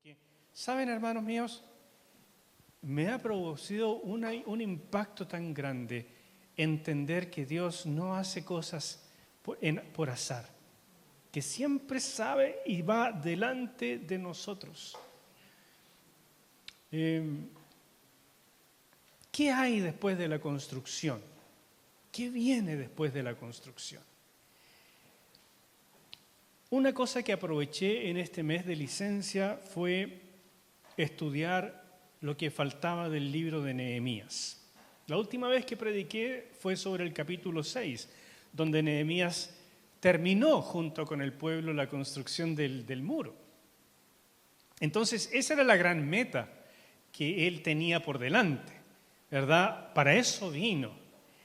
Que, ¿saben, hermanos míos? Me ha producido un impacto tan grande entender que Dios no hace cosas por azar, que siempre sabe y va delante de nosotros. ¿Qué hay después de la construcción? ¿Qué viene después de la construcción? Una cosa que aproveché en este mes de licencia fue estudiar lo que faltaba del libro de Nehemías. La última vez que prediqué fue sobre el capítulo 6, donde Nehemías terminó junto con el pueblo la construcción del muro. Entonces, esa era la gran meta que él tenía por delante, ¿verdad? Para eso vino.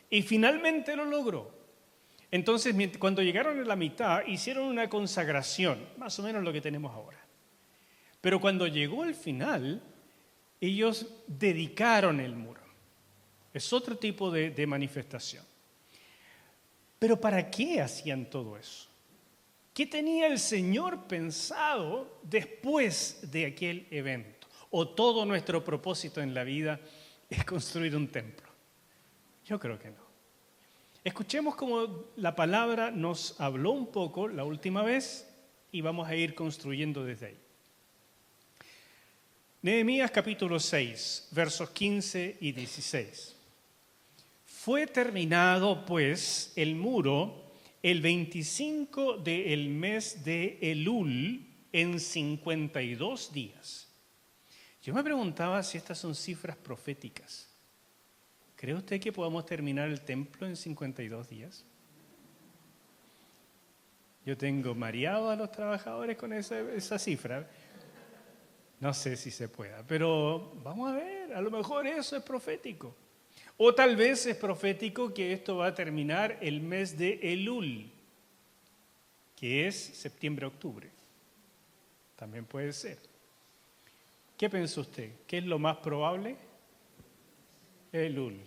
Y finalmente lo logró. Entonces, cuando llegaron a la mitad, hicieron una consagración, más o menos lo que tenemos ahora. Pero cuando llegó el final, ellos dedicaron el muro. Es otro tipo de manifestación. Pero ¿para qué hacían todo eso? ¿Qué tenía el Señor pensado después de aquel evento? ¿O todo nuestro propósito en la vida es construir un templo? Yo creo que no. Escuchemos cómo la palabra nos habló un poco la última vez y vamos a ir construyendo desde ahí. Nehemías capítulo 6, versos 15 y 16. Fue terminado, pues, el muro el 25 del mes de Elul en 52 días. Yo me preguntaba si estas son cifras proféticas. ¿Cree usted que podamos terminar el templo en 52 días? Yo tengo mareado a los trabajadores con esa cifra. No sé si se pueda, pero vamos a ver, a lo mejor eso es profético. O tal vez es profético que esto va a terminar el mes de Elul, que es septiembre-octubre. También puede ser. ¿Qué piensa usted? ¿Qué es lo más probable? Elul.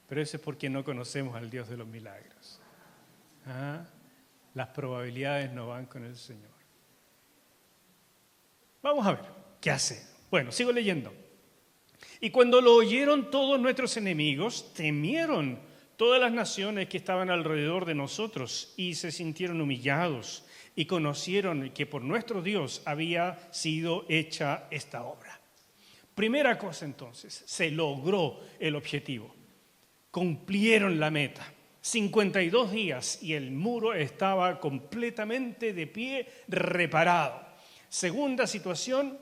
Pero eso es porque no conocemos al Dios de los milagros. Las probabilidades no van con el Señor. Vamos a ver, ¿qué hace? Bueno, sigo leyendo. Y cuando lo oyeron todos nuestros enemigos, temieron todas las naciones que estaban alrededor de nosotros y se sintieron humillados y conocieron que por nuestro Dios había sido hecha esta obra. Primera cosa entonces, se logró el objetivo. Cumplieron la meta. 52 días y el muro estaba completamente de pie, reparado. Segunda situación,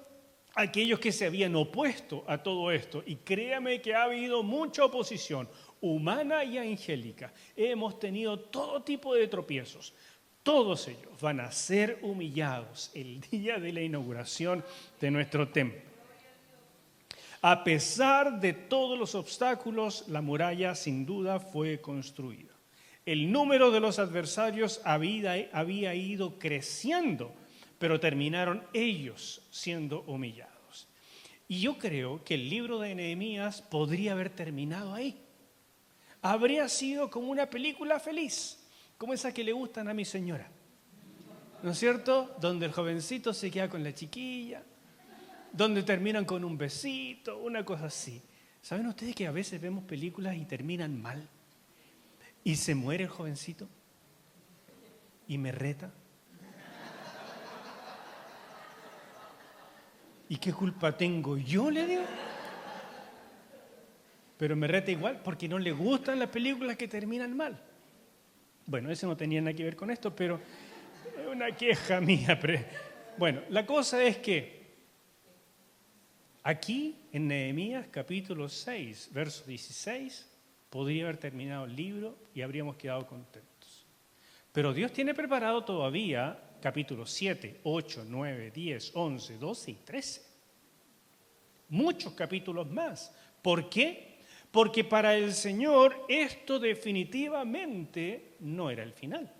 aquellos que se habían opuesto a todo esto, y créame que ha habido mucha oposición, humana y angélica. Hemos tenido todo tipo de tropiezos. Todos ellos van a ser humillados el día de la inauguración de nuestro templo. A pesar de todos los obstáculos, la muralla sin duda fue construida. El número de los adversarios había ido creciendo, pero terminaron ellos siendo humillados. Y yo creo que el libro de Nehemías podría haber terminado ahí. Habría sido como una película feliz, como esa que le gustan a mi señora. ¿No es cierto? Donde el jovencito se queda con la chiquilla, donde terminan con un besito, una cosa así. ¿Saben ustedes que a veces vemos películas y terminan mal? Y se muere el jovencito y me reta. ¿Y qué culpa tengo yo, le digo? Pero me reta igual porque no le gustan las películas que terminan mal. Bueno, eso no tenía nada que ver con esto, pero es una queja mía. Bueno, la cosa es que aquí, en Nehemías capítulo 6, verso 16, podría haber terminado el libro y habríamos quedado contentos. Pero Dios tiene preparado todavía capítulos 7, 8, 9, 10, 11, 12 y 13. Muchos capítulos más. ¿Por qué? Porque para el Señor esto definitivamente no era el final.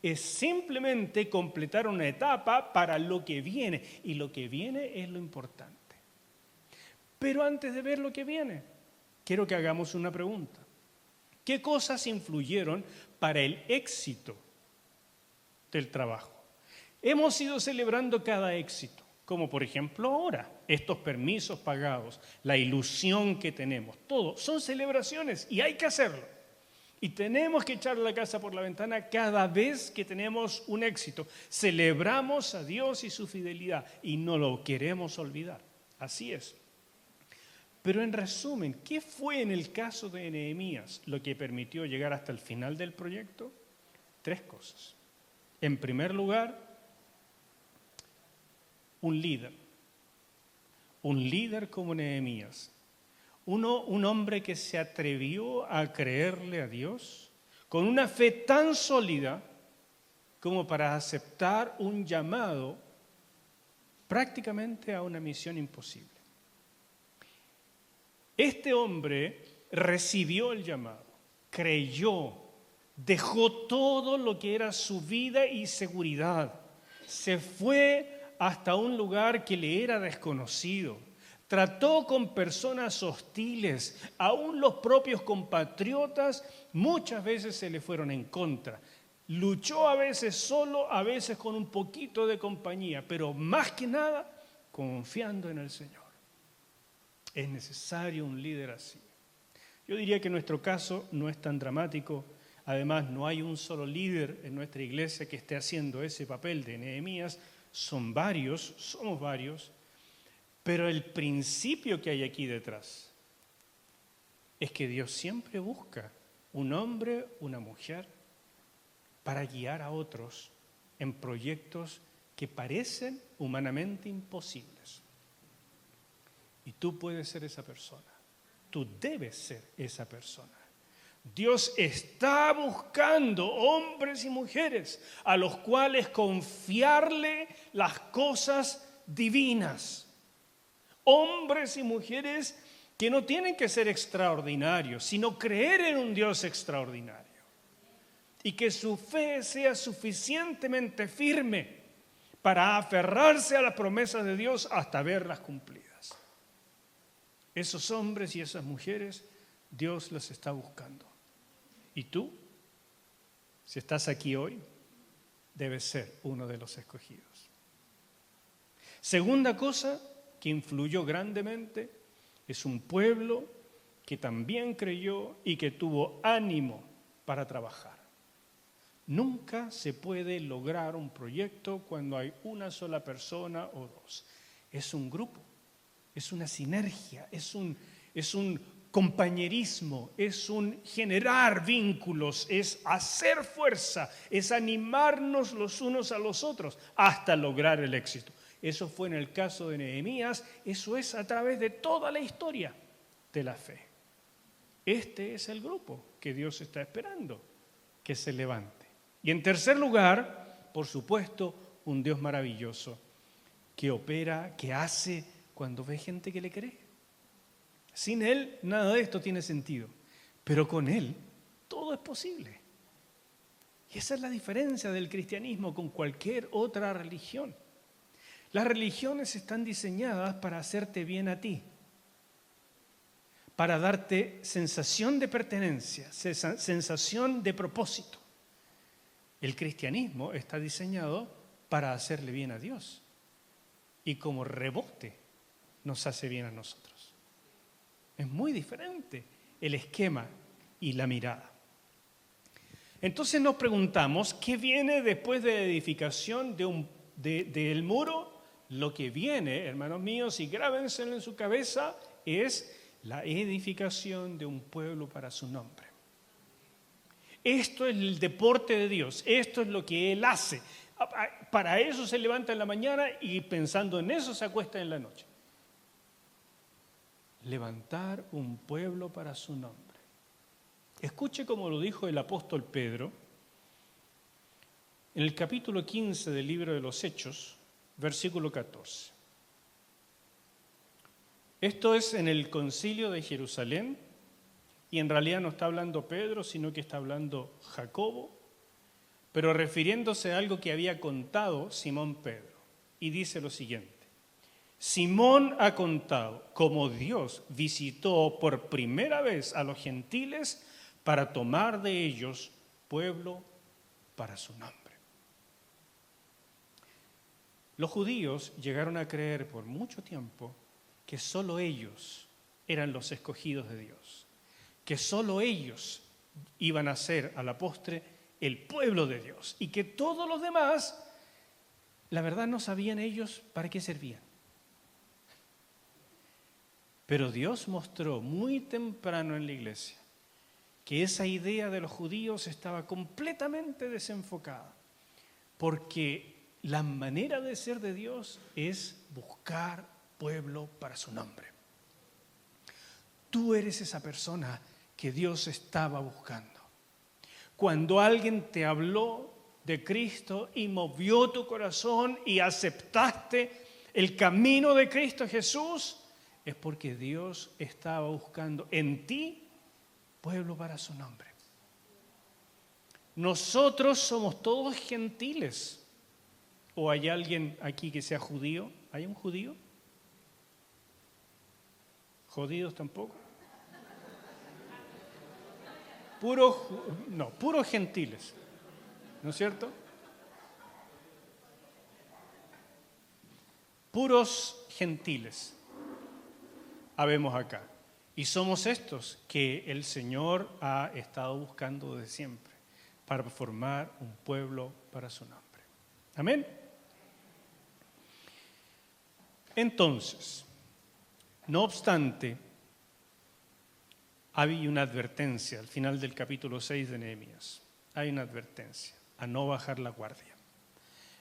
Es simplemente completar una etapa para lo que viene. Y lo que viene es lo importante. Pero antes de ver lo que viene, quiero que hagamos una pregunta. ¿Qué cosas influyeron para el éxito del trabajo? Hemos ido celebrando cada éxito, como por ejemplo ahora, estos permisos pagados, la ilusión que tenemos, todo, son celebraciones y hay que hacerlo. Y tenemos que echar la casa por la ventana cada vez que tenemos un éxito. Celebramos a Dios y su fidelidad y no lo queremos olvidar. Así es. Pero en resumen, ¿qué fue en el caso de Nehemías lo que permitió llegar hasta el final del proyecto? 3 cosas. En primer lugar, un líder como Nehemías. Un hombre que se atrevió a creerle a Dios con una fe tan sólida como para aceptar un llamado prácticamente a una misión imposible. Este hombre recibió el llamado, creyó, dejó todo lo que era su vida y seguridad, se fue hasta un lugar que le era desconocido. Trató con personas hostiles, aún los propios compatriotas muchas veces se le fueron en contra. Luchó a veces solo, a veces con un poquito de compañía, pero más que nada confiando en el Señor. Es necesario un líder así. Yo diría que nuestro caso no es tan dramático. Además, no hay un solo líder en nuestra iglesia que esté haciendo ese papel de Nehemías. Somos varios. Pero el principio que hay aquí detrás es que Dios siempre busca un hombre, una mujer, para guiar a otros en proyectos que parecen humanamente imposibles. Y tú puedes ser esa persona. Tú debes ser esa persona. Dios está buscando hombres y mujeres a los cuales confiarle las cosas divinas. Hombres y mujeres que no tienen que ser extraordinarios, sino creer en un Dios extraordinario. Y que su fe sea suficientemente firme para aferrarse a las promesas de Dios hasta verlas cumplidas. Esos hombres y esas mujeres, Dios los está buscando. Y tú, si estás aquí hoy, debes ser uno de los escogidos. Segunda cosa que influyó grandemente es un pueblo que también creyó y que tuvo ánimo para trabajar. Nunca se puede lograr un proyecto cuando hay una sola persona o dos. Es un grupo, es una sinergia, es un compañerismo, es un generar vínculos, es hacer fuerza, es animarnos los unos a los otros hasta lograr el éxito. Eso fue en el caso de Nehemías, eso es a través de toda la historia de la fe. Este es el grupo que Dios está esperando que se levante. Y en tercer lugar, por supuesto, un Dios maravilloso que opera, que hace cuando ve gente que le cree. Sin Él nada de esto tiene sentido, pero con Él todo es posible. Y esa es la diferencia del cristianismo con cualquier otra religión. Las religiones están diseñadas para hacerte bien a ti, para darte sensación de pertenencia, sensación de propósito. El cristianismo está diseñado para hacerle bien a Dios y como rebote nos hace bien a nosotros. Es muy diferente el esquema y la mirada. Entonces nos preguntamos, ¿qué viene después de la edificación del muro? Lo que viene, hermanos míos, y grábenselo en su cabeza, es la edificación de un pueblo para su nombre. Esto es el deporte de Dios, esto es lo que Él hace. Para eso se levanta en la mañana y pensando en eso se acuesta en la noche. Levantar un pueblo para su nombre. Escuche como lo dijo el apóstol Pedro en el capítulo 15 del libro de los Hechos, versículo 14. Esto es en el concilio de Jerusalén y en realidad no está hablando Pedro, sino que está hablando Jacobo, pero refiriéndose a algo que había contado Simón Pedro. Y dice lo siguiente: Simón ha contado cómo Dios visitó por primera vez a los gentiles para tomar de ellos pueblo para su nombre. Los judíos llegaron a creer por mucho tiempo que solo ellos eran los escogidos de Dios, que solo ellos iban a ser a la postre el pueblo de Dios y que todos los demás, la verdad, no sabían ellos para qué servían. Pero Dios mostró muy temprano en la iglesia que esa idea de los judíos estaba completamente desenfocada, porque la manera de ser de Dios es buscar pueblo para su nombre. Tú eres esa persona que Dios estaba buscando. Cuando alguien te habló de Cristo y movió tu corazón y aceptaste el camino de Cristo Jesús, es porque Dios estaba buscando en ti pueblo para su nombre. Nosotros somos todos gentiles. ¿O hay alguien aquí que sea judío? ¿Hay un judío? ¿Jodidos tampoco? Puros gentiles. ¿No es cierto? Puros gentiles habemos acá. Y somos estos que el Señor ha estado buscando desde siempre para formar un pueblo para su nombre. Amén. Entonces, no obstante, hay una advertencia al final del capítulo 6 de Nehemías. Hay una advertencia a no bajar la guardia.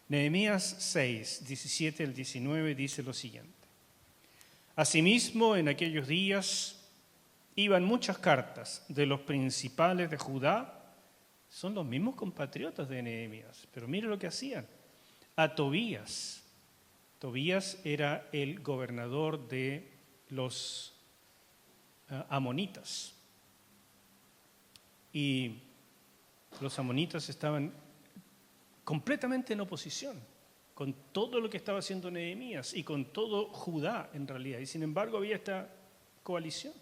Nehemías 6, 17 al 19 dice lo siguiente. Asimismo, en aquellos días iban muchas cartas de los principales de Judá, son los mismos compatriotas de Nehemías, pero mire lo que hacían, a Tobías. Tobías era el gobernador de los amonitas. Y los amonitas estaban completamente en oposición con todo lo que estaba haciendo Nehemías y con todo Judá en realidad. Y sin embargo había esta coalición.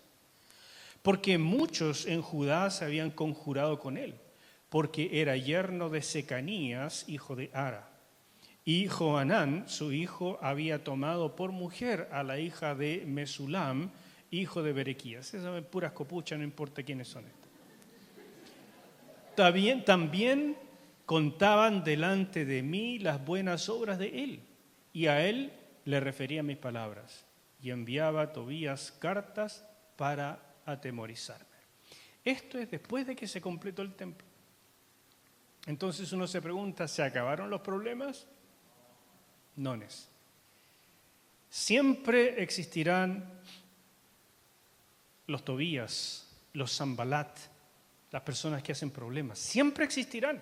Porque muchos en Judá se habían conjurado con él, porque era yerno de Secanías, hijo de Ara. Y Johanán, su hijo, había tomado por mujer a la hija de Mesulam, hijo de Berequías. Esas son puras copuchas, no importa quiénes son estas. También contaban delante de mí las buenas obras de él, y a él le refería mis palabras, y enviaba a Tobías cartas para atemorizarme. Esto es después de que se completó el templo. Entonces uno se pregunta, ¿se acabaron los problemas? Nones. Siempre existirán los Tobías, los Sanbalat, las personas que hacen problemas. Siempre existirán.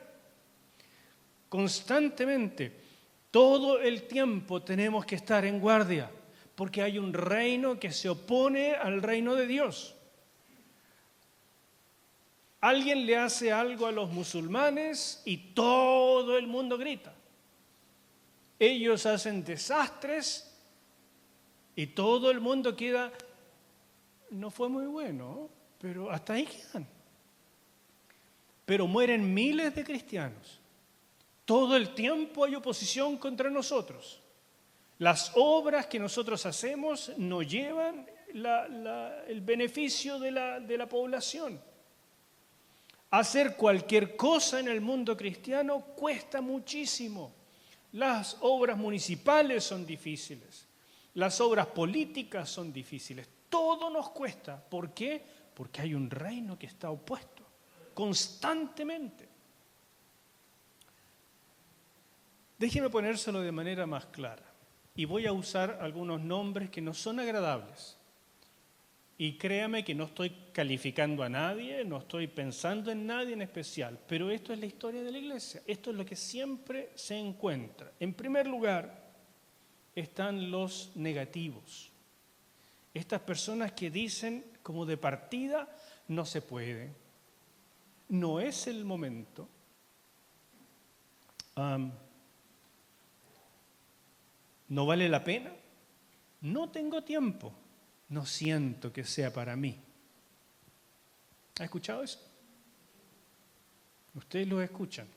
Constantemente, todo el tiempo tenemos que estar en guardia, porque hay un reino que se opone al reino de Dios. Alguien le hace algo a los musulmanes y todo el mundo grita. Ellos hacen desastres y todo el mundo queda, no fue muy bueno, pero hasta ahí quedan. Pero mueren miles de cristianos. Todo el tiempo hay oposición contra nosotros. Las obras que nosotros hacemos nos llevan el beneficio de la población. Hacer cualquier cosa en el mundo cristiano cuesta muchísimo. Las obras municipales son difíciles. Las obras políticas son difíciles. Todo nos cuesta. ¿Por qué? Porque hay un reino que está opuesto constantemente. Déjeme ponérselo de manera más clara. Y voy a usar algunos nombres que no son agradables. Y créame que no estoy calificando a nadie, no estoy pensando en nadie en especial, pero esto es la historia de la iglesia, esto es lo que siempre se encuentra. En primer lugar, están los negativos. Estas personas que dicen como de partida, no se puede, no es el momento, no vale la pena, no tengo tiempo. No siento que sea para mí. ¿Ha escuchado eso? Ustedes lo escuchan.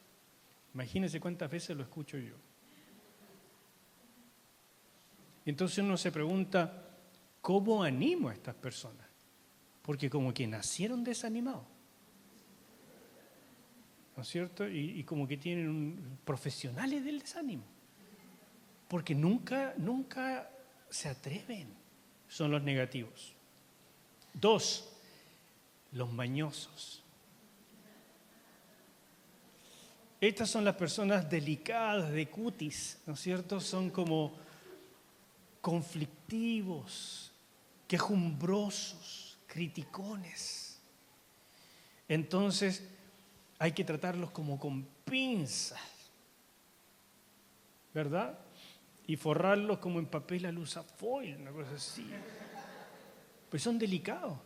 Imagínense cuántas veces lo escucho yo. Y entonces uno se pregunta, ¿cómo animo a estas personas? Porque como que nacieron desanimados, ¿no es cierto? Y como que tienen profesionales del desánimo, porque nunca se atreven, son los negativos. 2, los mañosos. Estas son las personas delicadas de cutis, ¿no es cierto? Son como conflictivos, quejumbrosos, criticones. Entonces hay que tratarlos como con pinzas, ¿verdad? Y forrarlos como en papel alusafoil, una cosa así. Pues son delicados.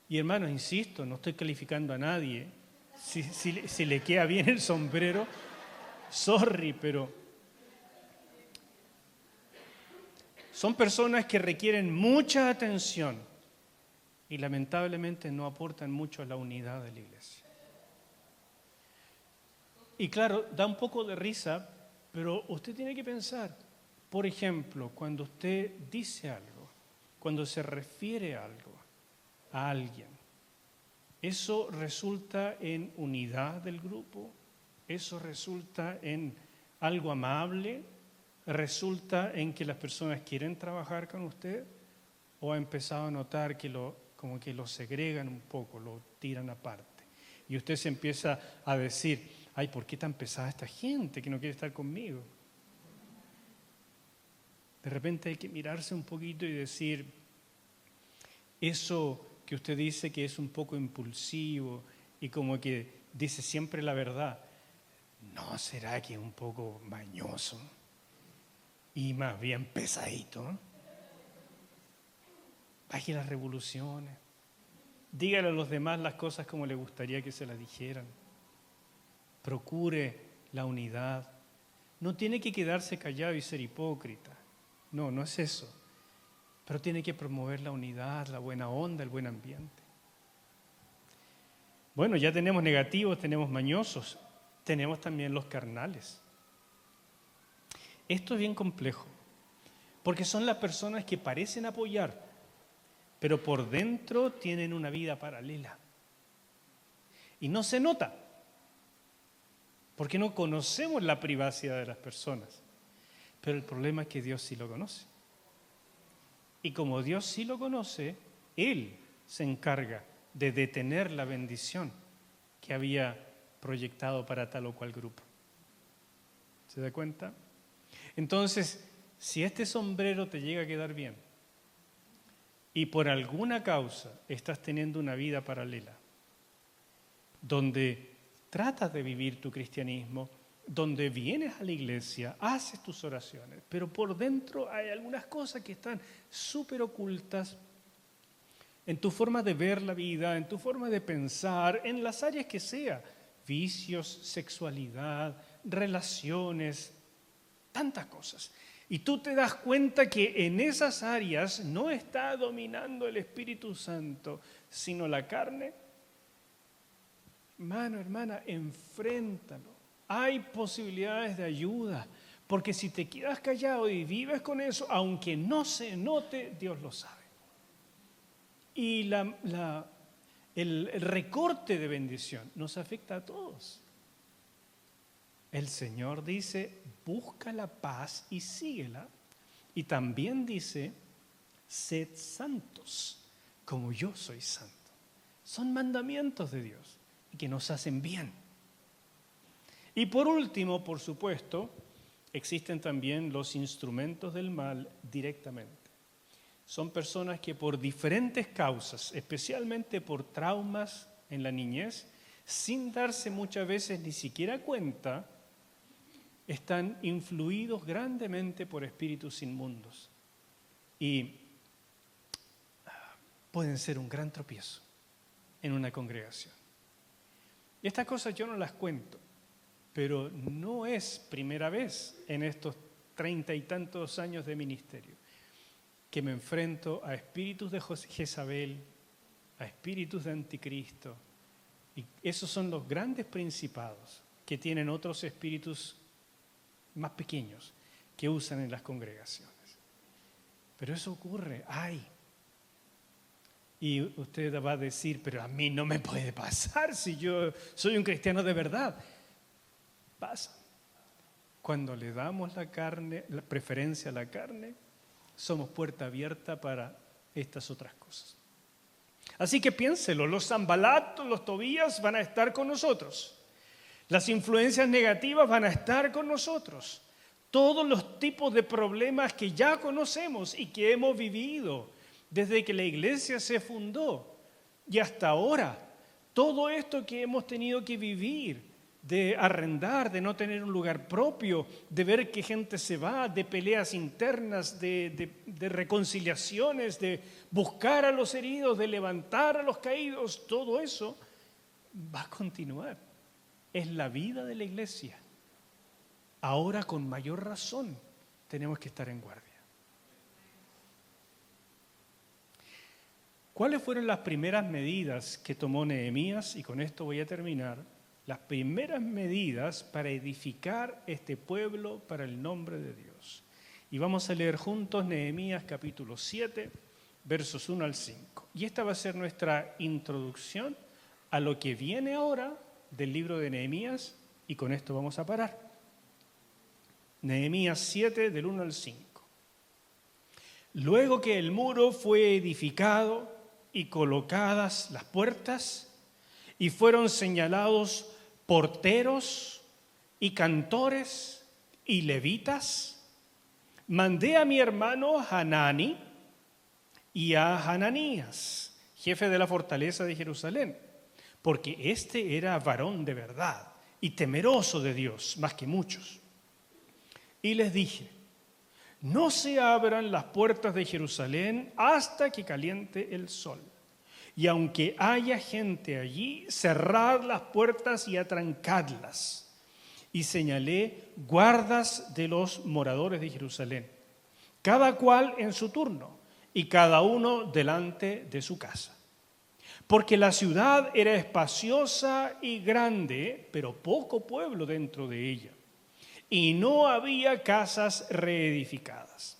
Y hermanos, insisto, no estoy calificando a nadie. Si le queda bien el sombrero, sorry, pero son personas que requieren mucha atención y lamentablemente no aportan mucho a la unidad de la iglesia. Y claro, da un poco de risa, pero usted tiene que pensar, por ejemplo, cuando usted dice algo, cuando se refiere a algo, a alguien, ¿eso resulta en unidad del grupo? ¿Eso resulta en algo amable? ¿Resulta en que las personas quieren trabajar con usted? ¿O ha empezado a notar que como que lo segregan un poco, lo tiran aparte? Y usted se empieza a decir, ay, ¿por qué tan pesada esta gente que no quiere estar conmigo? De repente hay que mirarse un poquito y decir, eso que usted dice que es un poco impulsivo y como que dice siempre la verdad, ¿no será que es un poco mañoso y más bien pesadito? Baje las revoluciones, dígale a los demás las cosas como le gustaría que se las dijeran, procure la unidad, no tiene que quedarse callado y ser hipócrita, no es eso. Pero tiene que promover la unidad, la buena onda, el buen ambiente. Bueno, ya tenemos negativos, tenemos mañosos, tenemos también los carnales. Esto es bien complejo, porque son las personas que parecen apoyar, pero por dentro tienen una vida paralela. Y no se nota, porque no conocemos la privacidad de las personas. Pero el problema es que Dios sí lo conoce. Y como Dios sí lo conoce, Él se encarga de detener la bendición que había proyectado para tal o cual grupo. ¿Se da cuenta? Entonces, si este sombrero te llega a quedar bien y por alguna causa estás teniendo una vida paralela, donde tratas de vivir tu cristianismo, donde vienes a la iglesia, haces tus oraciones, pero por dentro hay algunas cosas que están súper ocultas en tu forma de ver la vida, en tu forma de pensar, en las áreas que sea, vicios, sexualidad, relaciones, tantas cosas. Y tú te das cuenta que en esas áreas no está dominando el Espíritu Santo, sino la carne. Hermano, hermana, enfréntalo. Hay posibilidades de ayuda, porque si te quedas callado y vives con eso, aunque no se note, Dios lo sabe. Y el recorte de bendición nos afecta a todos. El Señor dice, busca la paz y síguela. Y también dice, sed santos, como yo soy santo. Son mandamientos de Dios y que nos hacen bien. Y por último, por supuesto, existen también los instrumentos del mal directamente. Son personas que por diferentes causas, especialmente por traumas en la niñez, sin darse muchas veces ni siquiera cuenta, están influidos grandemente por espíritus inmundos. Y pueden ser un gran tropiezo en una congregación. Y estas cosas yo no las cuento, pero no es primera vez en estos 30 y tantos años de ministerio que me enfrento a espíritus de Jezabel, a espíritus de anticristo. Y esos son los grandes principados que tienen otros espíritus más pequeños que usan en las congregaciones. Pero eso ocurre, ¡ay! Y usted va a decir, pero a mí no me puede pasar si yo soy un cristiano de verdad. Pasa. Cuando le damos la carne, la preferencia a la carne, somos puerta abierta para estas otras cosas. Así que piénselo, los Sanbalat, los Tobías van a estar con nosotros. Las influencias negativas van a estar con nosotros. Todos los tipos de problemas que ya conocemos y que hemos vivido desde que la iglesia se fundó y hasta ahora, todo esto que hemos tenido que vivir, de arrendar, de no tener un lugar propio, de ver que gente se va, de peleas internas, de reconciliaciones, de buscar a los heridos, de levantar a los caídos, todo eso va a continuar. Es la vida de la iglesia. Ahora con mayor razón tenemos que estar en guardia. ¿Cuáles fueron las primeras medidas que tomó Nehemías? Y con esto voy a terminar. Las primeras medidas para edificar este pueblo para el nombre de Dios. Y vamos a leer juntos Nehemías capítulo 7, versos 1 al 5. Y esta va a ser nuestra introducción a lo que viene ahora del libro de Nehemías, y con esto vamos a parar. Nehemías 7, del 1 al 5. Luego que el muro fue edificado y colocadas las puertas, y fueron señalados porteros y cantores y levitas, mandé a mi hermano Hanani y a Hananías, jefe de la fortaleza de Jerusalén, porque este era varón de verdad y temeroso de Dios más que muchos. Y les dije, no se abran las puertas de Jerusalén hasta que caliente el sol. Y aunque haya gente allí, cerrad las puertas y atrancadlas. Y señalé guardas de los moradores de Jerusalén, cada cual en su turno, y cada uno delante de su casa. Porque la ciudad era espaciosa y grande, pero poco pueblo dentro de ella. Y no había casas reedificadas.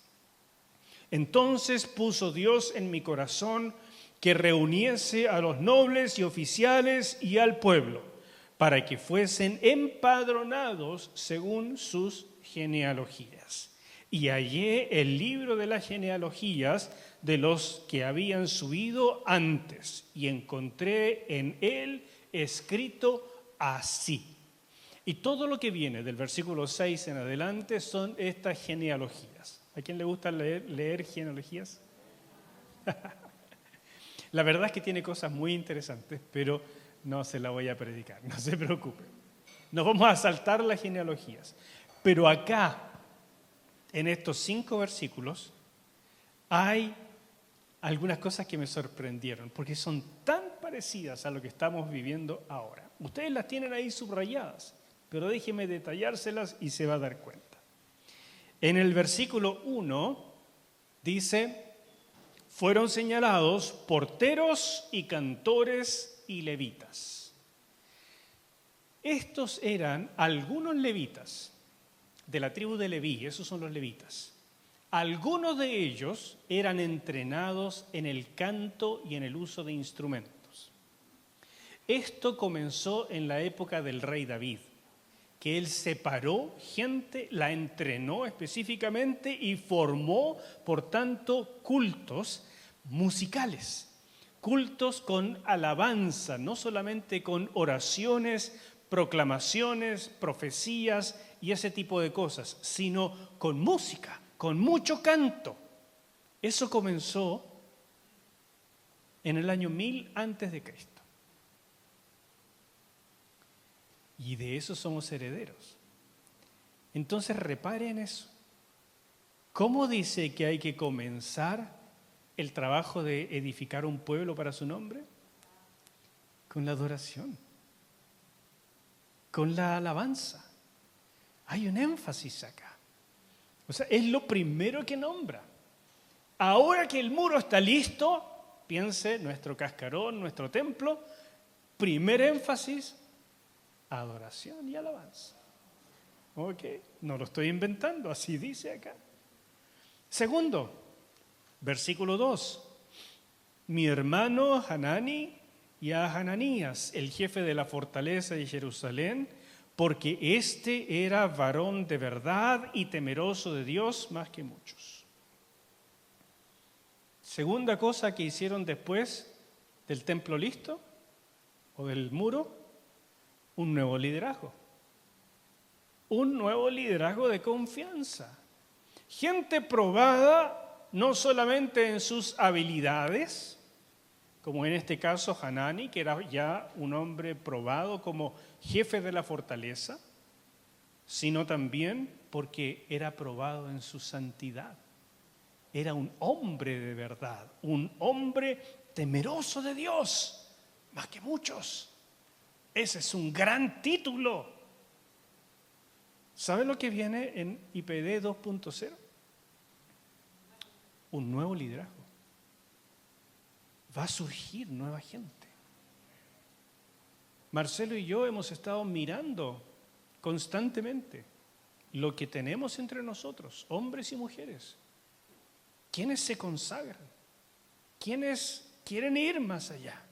Entonces puso Dios en mi corazón que reuniese a los nobles y oficiales y al pueblo, para que fuesen empadronados según sus genealogías. Y hallé el libro de las genealogías de los que habían subido antes, y encontré en él escrito así. Y todo lo que viene del versículo 6 en adelante son estas genealogías. ¿A quién le gusta leer genealogías? La verdad es que tiene cosas muy interesantes, pero no se la voy a predicar, no se preocupe. Nos vamos a saltar las genealogías. Pero acá, en estos 5 versículos, hay algunas cosas que me sorprendieron, porque son tan parecidas a lo que estamos viviendo ahora. Ustedes las tienen ahí subrayadas, pero déjenme detallárselas y se va a dar cuenta. En el versículo 1 dice, fueron señalados porteros y cantores y levitas. Estos eran algunos levitas de la tribu de Leví, esos son los levitas. Algunos de ellos eran entrenados en el canto y en el uso de instrumentos. Esto comenzó en la época del rey David, que él separó gente, la entrenó específicamente y formó, por tanto, cultos musicales, cultos con alabanza, no solamente con oraciones, proclamaciones, profecías y ese tipo de cosas, sino con música, con mucho canto. Eso comenzó en el año 1000 antes de Cristo. Y de eso somos herederos. Entonces reparen eso. ¿Cómo dice que hay que comenzar el trabajo de edificar un pueblo para su nombre? Con la adoración, con la alabanza. Hay un énfasis acá. O sea, es lo primero que nombra. Ahora que el muro está listo, piense, nuestro cascarón, nuestro templo, primer énfasis, adoración y alabanza. Ok, no lo estoy inventando, así dice acá. Segundo, Versículo 2. Mi hermano Hanani y a Hananías, el jefe de la fortaleza de Jerusalén, porque éste era varón de verdad y temeroso de Dios más que muchos. Segunda cosa que hicieron después del templo listo o del muro, un nuevo liderazgo. Un nuevo liderazgo de confianza. Gente probada no solamente en sus habilidades, como en este caso Hanani, que era ya un hombre probado como jefe de la fortaleza, sino también porque era probado en su santidad. Era un hombre de verdad, un hombre temeroso de Dios, más que muchos. Ese es un gran título. ¿Saben lo que viene en IPD 2.0? Un nuevo liderazgo. Va a surgir nueva gente. Marcelo y yo hemos estado mirando constantemente lo que tenemos entre nosotros, hombres y mujeres. ¿Quiénes se consagran? ¿Quiénes quieren ir más allá?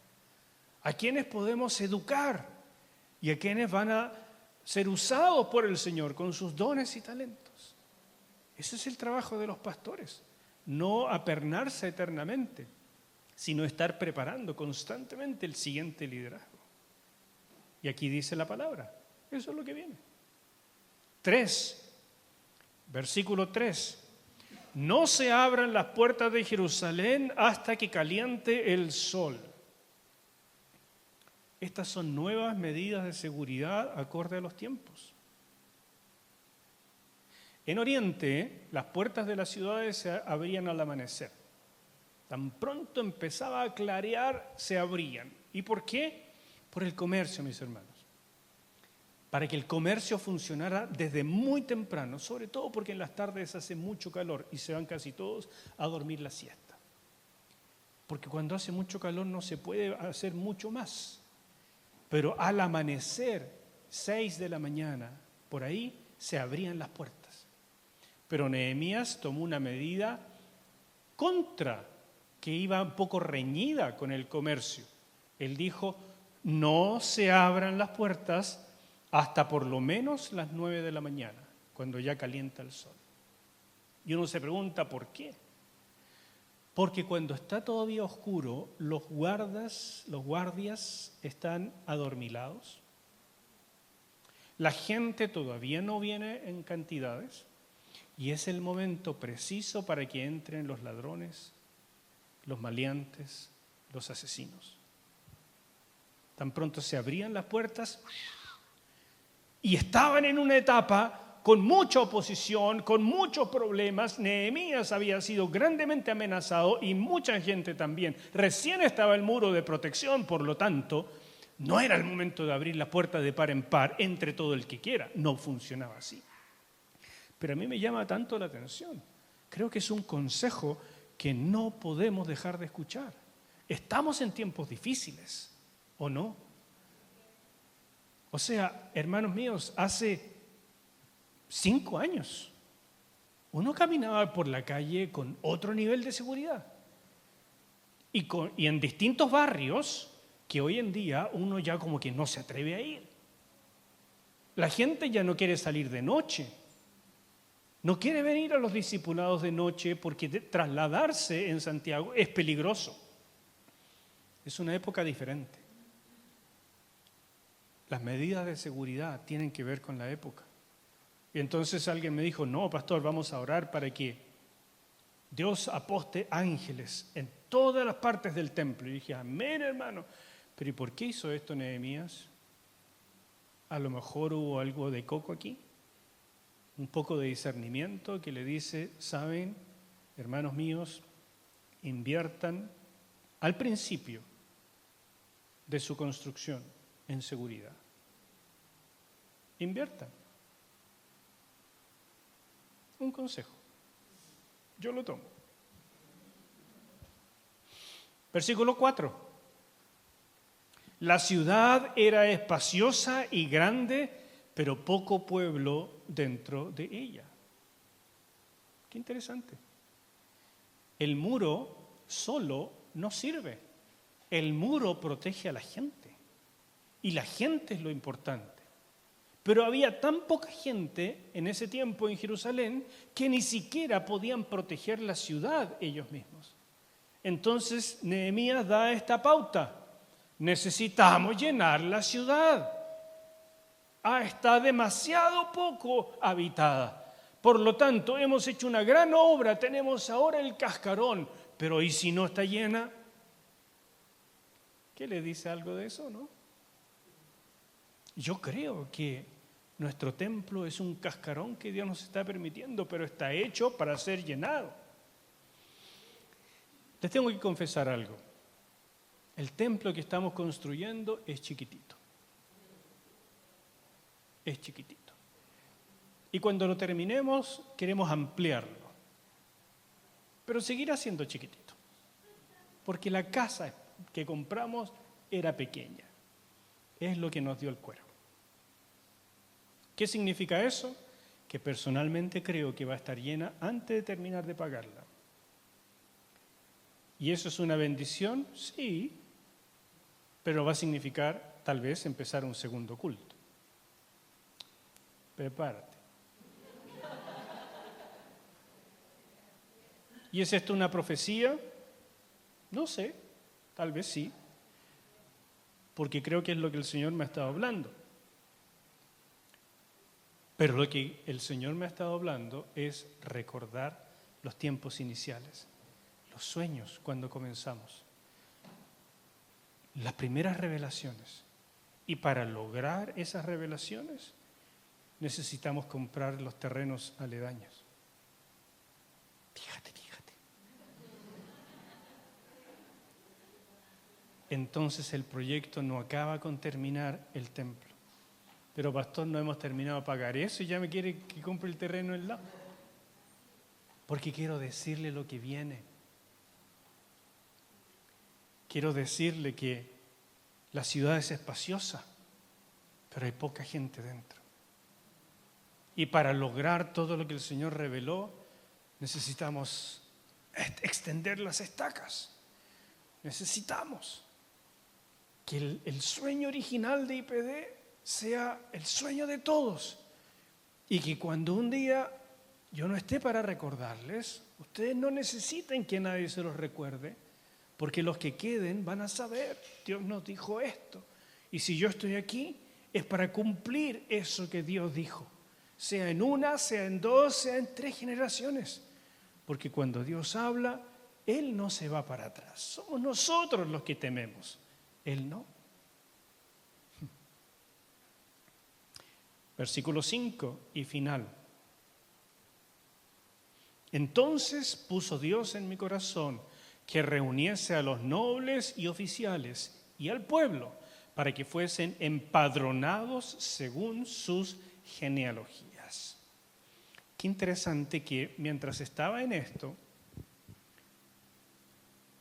¿A quiénes podemos educar? ¿Y a quiénes van a ser usados por el Señor con sus dones y talentos? Ese es el trabajo de los pastores. No apernarse eternamente, sino estar preparando constantemente el siguiente liderazgo. Y aquí dice la palabra, eso es lo que viene. 3, versículo 3. No se abran las puertas de Jerusalén hasta que caliente el sol. Estas son nuevas medidas de seguridad acorde a los tiempos. En Oriente, las puertas de las ciudades se abrían al amanecer. Tan pronto empezaba a clarear, se abrían. ¿Y por qué? Por el comercio, mis hermanos. Para que el comercio funcionara desde muy temprano, sobre todo porque en las tardes hace mucho calor y se van casi todos a dormir la siesta. Porque cuando hace mucho calor no se puede hacer mucho más. Pero al amanecer, 6 de la mañana, por ahí se abrían las puertas. Pero Nehemías tomó una medida contra, que iba un poco reñida con el comercio. Él dijo, no se abran las puertas hasta por lo menos las 9 de la mañana, cuando ya calienta el sol. Y uno se pregunta, ¿por qué? Porque cuando está todavía oscuro, los guardias están adormilados. La gente todavía no viene en cantidades y es el momento preciso para que entren los ladrones, los maleantes, los asesinos. Tan pronto se abrían las puertas y estaban en una etapa con mucha oposición, con muchos problemas. Nehemías había sido grandemente amenazado y mucha gente también. Recién estaba el muro de protección, por lo tanto, no era el momento de abrir la puerta de par en par entre todo el que quiera. No funcionaba así. Pero a mí me llama tanto la atención. Creo que es un consejo que no podemos dejar de escuchar. Estamos en tiempos difíciles, ¿o no? O sea, hermanos míos, hace 5 años uno caminaba por la calle con otro nivel de seguridad y en distintos barrios que hoy en día uno ya como que no se atreve a ir. La gente ya no quiere salir de noche, no quiere venir a los discipulados de noche porque trasladarse en Santiago es peligroso. Es una época diferente. Las medidas de seguridad tienen que ver con la época. Y entonces alguien me dijo, no, pastor, vamos a orar para que Dios aposte ángeles en todas las partes del templo. Y dije, amén, hermano. Pero ¿y por qué hizo esto Nehemías? A lo mejor hubo algo de coco aquí, un poco de discernimiento que le dice, saben, hermanos míos, inviertan al principio de su construcción en seguridad. Inviertan. Un consejo. Yo lo tomo. Versículo 4. La ciudad era espaciosa y grande, pero poco pueblo dentro de ella. Qué interesante. El muro solo no sirve. El muro protege a la gente. Y la gente es lo importante. Pero había tan poca gente en ese tiempo en Jerusalén que ni siquiera podían proteger la ciudad ellos mismos. Entonces Nehemías da esta pauta. Necesitamos llenar la ciudad. Está demasiado poco habitada. Por lo tanto, hemos hecho una gran obra, tenemos ahora el cascarón, pero ¿y si no está llena? ¿Qué le dice algo de eso, no? Yo creo que nuestro templo es un cascarón que Dios nos está permitiendo, pero está hecho para ser llenado. Les tengo que confesar algo. El templo que estamos construyendo es chiquitito. Es chiquitito. Y cuando lo terminemos, queremos ampliarlo. Pero seguirá siendo chiquitito. Porque la casa que compramos era pequeña. Es lo que nos dio el cuero. ¿Qué significa eso? Que personalmente creo que va a estar llena antes de terminar de pagarla. ¿Y eso es una bendición? Sí. Pero va a significar, tal vez, empezar un segundo culto. Prepárate. ¿Y es esto una profecía? No sé, tal vez sí, porque creo que es lo que el Señor me ha estado hablando. Pero lo que el Señor me ha estado hablando es recordar los tiempos iniciales, los sueños cuando comenzamos, las primeras revelaciones. Y para lograr esas revelaciones necesitamos comprar los terrenos aledaños. Fíjate. Entonces el proyecto no acaba con terminar el templo. Pero pastor, no hemos terminado de pagar eso y ya me quiere que compre el terreno al lado. Porque quiero decirle lo que viene. Quiero decirle que la ciudad es espaciosa, pero hay poca gente dentro. Y para lograr todo lo que el Señor reveló, necesitamos extender las estacas. Necesitamos que el sueño original de IPD sea el sueño de todos y que cuando un día yo no esté para recordarles, ustedes no necesiten que nadie se los recuerde, porque los que queden van a saber, Dios nos dijo esto, y si yo estoy aquí es para cumplir eso que Dios dijo, sea en una, sea en dos, sea en 3 generaciones, porque cuando Dios habla, Él no se va para atrás, somos nosotros los que tememos. Él no. Versículo 5 y final. Entonces puso Dios en mi corazón que reuniese a los nobles y oficiales y al pueblo para que fuesen empadronados según sus genealogías. Qué interesante que mientras estaba en esto,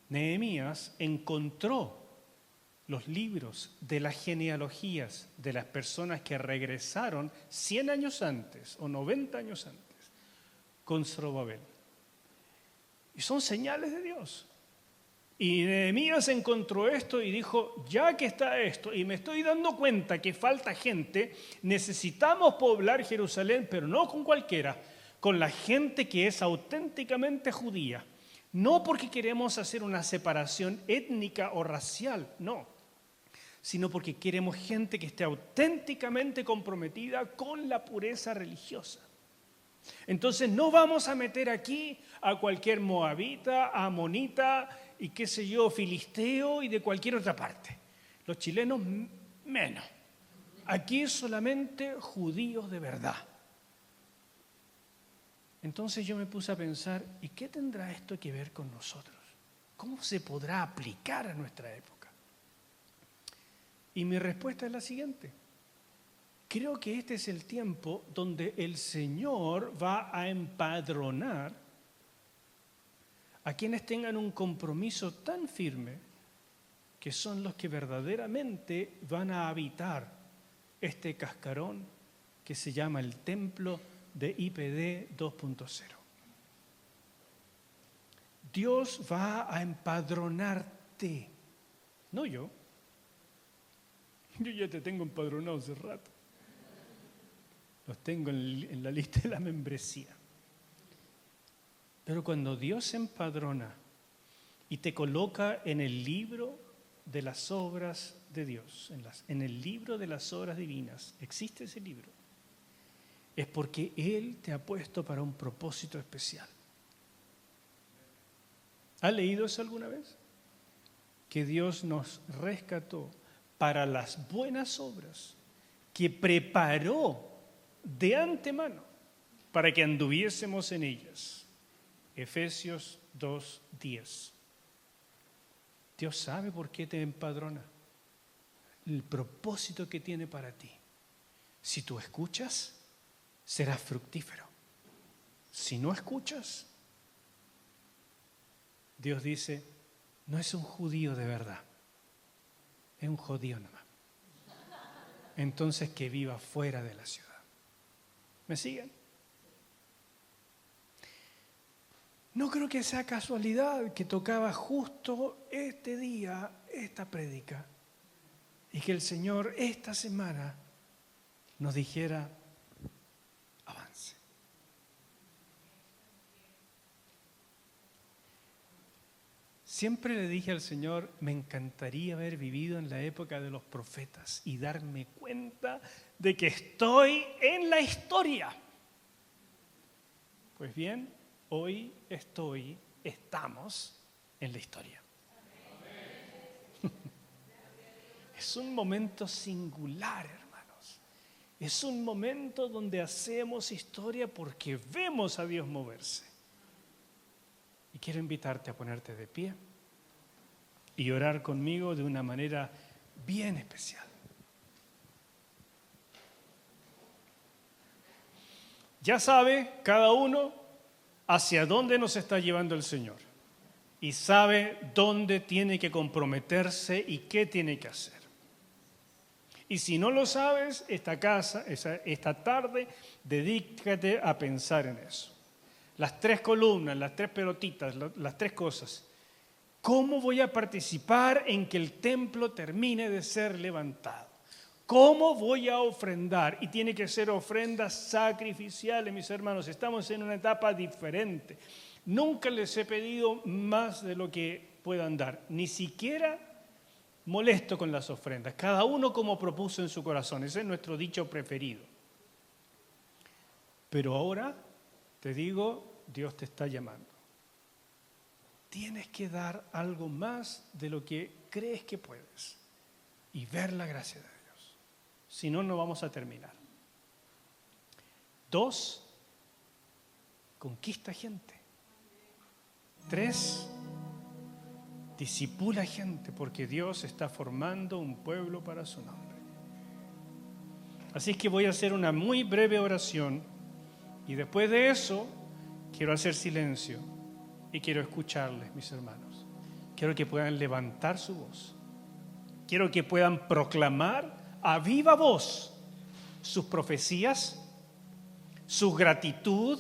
Nehemías encontró los libros de las genealogías de las personas que regresaron 100 años antes o 90 años antes con Zorobabel. Y son señales de Dios. Y Nehemías encontró esto y dijo, ya que está esto y me estoy dando cuenta que falta gente, necesitamos poblar Jerusalén, pero no con cualquiera, con la gente que es auténticamente judía. No porque queremos hacer una separación étnica o racial, no, sino porque queremos gente que esté auténticamente comprometida con la pureza religiosa. Entonces no vamos a meter aquí a cualquier moabita, amonita y qué sé yo, filisteo y de cualquier otra parte. Los chilenos menos. Aquí solamente judíos de verdad. Entonces yo me puse a pensar, ¿y qué tendrá esto que ver con nosotros? ¿Cómo se podrá aplicar a nuestra época? Y mi respuesta es la siguiente. Creo que este es el tiempo donde el Señor va a empadronar a quienes tengan un compromiso tan firme que son los que verdaderamente van a habitar este cascarón que se llama el templo de IPD 2.0. Dios va a empadronarte, no yo. Yo ya te tengo empadronado hace rato. Los tengo en la lista de la membresía. Pero cuando Dios se empadrona y te coloca en el libro de las obras de Dios, en el libro de las obras divinas, existe ese libro, es porque Él te ha puesto para un propósito especial. ¿Has leído eso alguna vez? Que Dios nos rescató para las buenas obras que preparó de antemano para que anduviésemos en ellas. Efesios 2:10. Dios sabe por qué te empadrona, el propósito que tiene para ti. Si tú escuchas, serás fructífero. Si no escuchas, Dios dice, no es un judío de verdad, es un judío nomás. Entonces que viva fuera de la ciudad. ¿Me siguen? No creo que sea casualidad que tocaba justo este día esta prédica y que el Señor esta semana nos dijera, avance. Siempre le dije al Señor, me encantaría haber vivido en la época de los profetas y darme cuenta de que estoy en la historia. Pues bien, hoy estamos en la historia. Es un momento singular, hermanos. Es un momento donde hacemos historia porque vemos a Dios moverse. Y quiero invitarte a ponerte de pie y orar conmigo de una manera bien especial. Ya sabe cada uno hacia dónde nos está llevando el Señor y sabe dónde tiene que comprometerse y qué tiene que hacer. Y si no lo sabes, esta tarde, dedícate a pensar en eso. Las 3 columnas, las 3 pelotitas, las 3 cosas. ¿Cómo voy a participar en que el templo termine de ser levantado? ¿Cómo voy a ofrendar? Y tiene que ser ofrendas sacrificiales, mis hermanos. Estamos en una etapa diferente. Nunca les he pedido más de lo que puedan dar. Ni siquiera molesto con las ofrendas. Cada uno como propuso en su corazón. Ese es nuestro dicho preferido. Pero ahora te digo, Dios te está llamando. Tienes que dar algo más de lo que crees que puedes y ver la gracia de Dios. Si no, no vamos a terminar. 2, conquista gente. 3, discipula gente porque Dios está formando un pueblo para su nombre. Así que voy a hacer una muy breve oración y después de eso quiero hacer silencio y quiero escucharles, mis hermanos. Quiero que puedan levantar su voz. Quiero que puedan proclamar a viva voz sus profecías, su gratitud,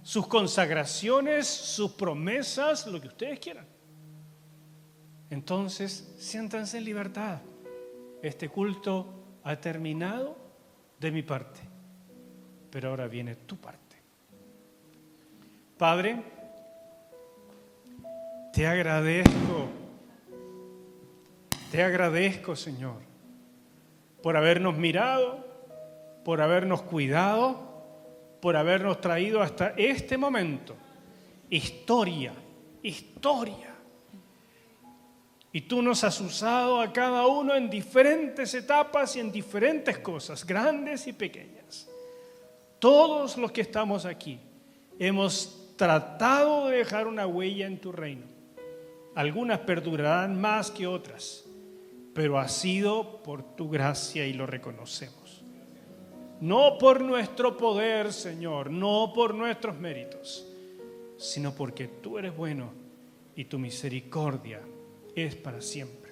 sus consagraciones, sus promesas, lo que ustedes quieran. Entonces, siéntanse en libertad. Este culto ha terminado de mi parte, pero ahora viene tu parte. Padre, te agradezco, Señor, por habernos mirado, por habernos cuidado, por habernos traído hasta este momento. Historia. Y tú nos has usado a cada uno en diferentes etapas y en diferentes cosas, grandes y pequeñas. Todos los que estamos aquí hemos tratado de dejar una huella en tu reino. Algunas perdurarán más que otras, pero ha sido por tu gracia y lo reconocemos. No por nuestro poder, Señor, no por nuestros méritos, sino porque tú eres bueno y tu misericordia es para siempre.